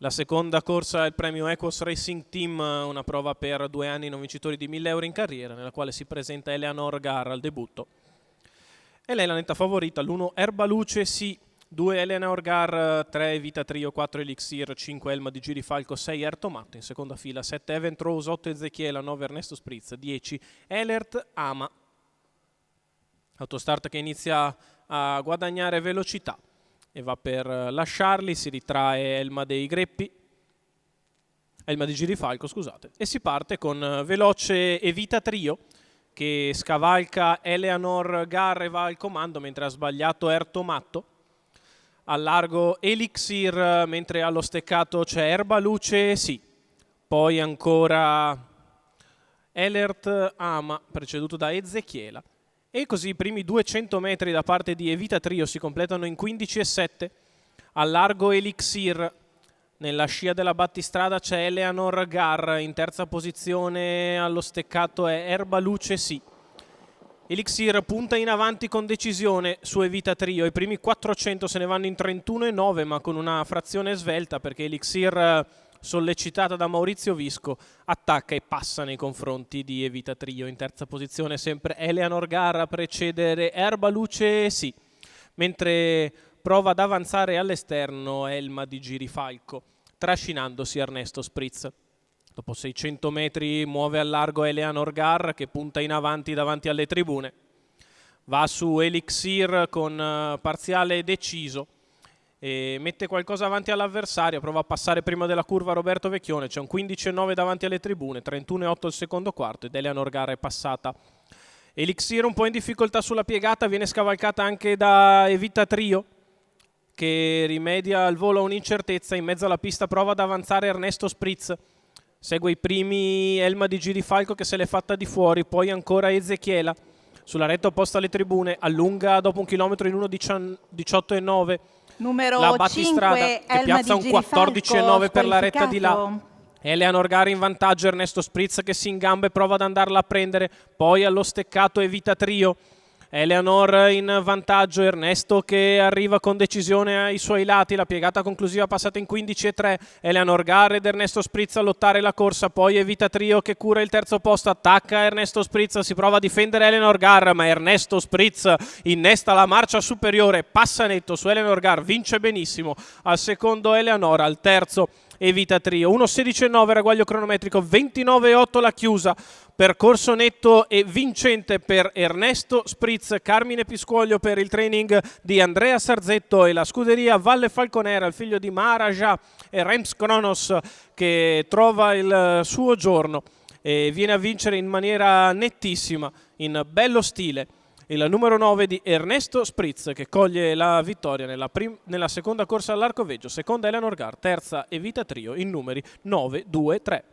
La seconda corsa è il premio Equus Racing Team, una prova per 2 anni non vincitori di 1000 euro in carriera, nella quale si presenta Eleanor Gar al debutto. E lei è la netta favorita, l'1 Erbaluce sì, 2 Eleanor Gar, 3 Vita Trio, 4 Elixir, 5 Elma di Girifalco, 6 Ertomatto, in seconda fila 7 Event Rose, 8 Ezechiela, 9 Ernesto Spritz, 10 Elert Ama. Autostart che inizia a guadagnare velocità e va per lasciarli, si ritrae Elma dei Greppi, Elma di Girifalco, scusate, e si parte con veloce Evita Trio che scavalca Eleanor Gar e va al comando mentre ha sbagliato Ertomatto. Al largo Elixir, mentre allo steccato c'è Erbaluce, sì. Poi ancora Elert Ama, preceduto da Ezechiela. E così i primi 200 metri da parte di Evita Trio si completano in 15,7. Al largo Elixir, nella scia della battistrada c'è Eleanor Gar, in terza posizione allo steccato è Erbaluce sì. Elixir punta in avanti con decisione su Evita Trio, i primi 400 se ne vanno in 31,9 ma con una frazione svelta perché Elixir, sollecitata da Maurizio Visco, attacca e passa nei confronti di Evita Trio. In terza posizione sempre Eleanor Gar a precedere Erbaluce sì, mentre prova ad avanzare all'esterno Elma di Girifalco, trascinandosi Ernesto Spritz. Dopo 600 metri muove al largo Eleanor Gar che punta in avanti davanti alle tribune. Va su Elixir con parziale deciso e mette qualcosa avanti all'avversario, prova a passare prima della curva Roberto Vecchione, c'è un 15,9 davanti alle tribune, 31,8 il secondo quarto ed Eleanor Gar è passata. Elixir un po' in difficoltà sulla piegata, viene scavalcata anche da Evita Trio che rimedia al volo a un'incertezza, in mezzo alla pista prova ad avanzare Ernesto Spritz. Segue i primi Elma di Girifalco che se l'è fatta di fuori, poi ancora Ezechiela. Sulla retta opposta alle tribune, allunga dopo un chilometro in 1,18,9. Numero la battistrada 5, che Elma piazza di un 14,9 per la retta di là. squalificato. Eleanor Gar in vantaggio, Ernesto Spritz che si ingamba e prova ad andarla a prendere. Poi allo steccato Evita Trio. Eleanor in vantaggio, Ernesto che arriva con decisione ai suoi lati, la piegata conclusiva passata in 15,3, Eleanor Gar ed Ernesto Spritz a lottare la corsa, poi Evita Trio che cura il terzo posto, attacca Ernesto Spritz, si prova a difendere Eleanor Gar, ma Ernesto Spritz innesta la marcia superiore, passa netto su Eleanor Gar, vince benissimo, al secondo Eleanor, al terzo Evita Trio, 1,16,9 ragguaglio cronometrico, 29,8 la chiusa. Percorso netto e vincente per Ernesto Spritz, Carmine Piscuoglio per il training di Andrea Sarzetto e la scuderia Valle Falconera, il figlio di Maharaja e Rems Kronos che trova il suo giorno e viene a vincere in maniera nettissima, in bello stile, il numero 9 di Ernesto Spritz che coglie la vittoria nella seconda corsa all'Arcoveggio, seconda Eleanor Gar, terza Evita Trio in numeri 9, 2, 3.